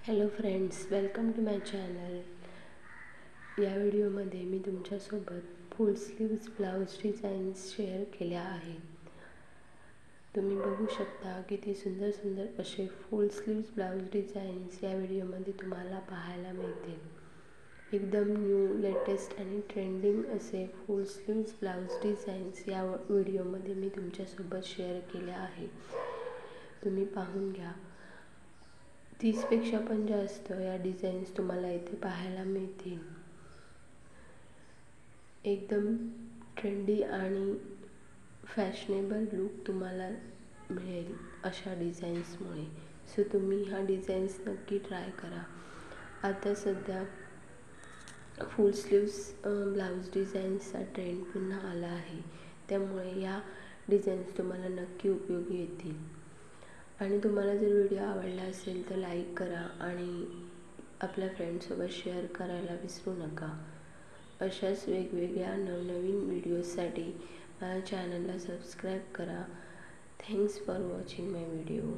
Hello friends, welcome to my channel. या व्हिडिओमध्ये मी तुमच्यासोबत full sleeves blouse designs share केल्या आहेत. तुम्ही बघू शकता किती सुंदर सुंदर असे फुल स्लीव्ज ब्लाऊज डिझाईन्स या व्हिडिओमध्ये तुम्हाला पाहायला मिळतील. एकदम न्यू, लेटेस्ट आणि ट्रेंडिंग असे फुल स्लीव्ज ब्लाऊज डिझाईन्स या व्हिडिओमध्ये मी तुमच्यासोबत शेअर केल्या आहेत. तुम्ही पाहून घ्या. 30पेक्षा पण जास्त या डिझाईन्स तुम्हाला इथे पाहायला मिळतील. एकदम ट्रेंडी आणि फॅशनेबल लुक तुम्हाला मिळेल अशा डिझाईन्समुळे. सो तुम्ही ह्या डिझाईन्स नक्की ट्राय करा. आता सध्या फुल स्लीव्स ब्लाऊज डिझाईन्सचा ट्रेंड पुन्हा आला आहे, त्यामुळे या डिझाईन्स तुम्हाला नक्की उपयोगी येतील. आणि तुम्हाला जर व्हिडिओ आवडला असेल तर लाईक करा आणि आपल्या फ्रेंड्ससोबत शेअर करायला विसरू नका. अशाच वेगवेगळ्या नवनवीन व्हिडिओजसाठी माझ्या चॅनलला सबस्क्राईब करा. Thanks for watching my video.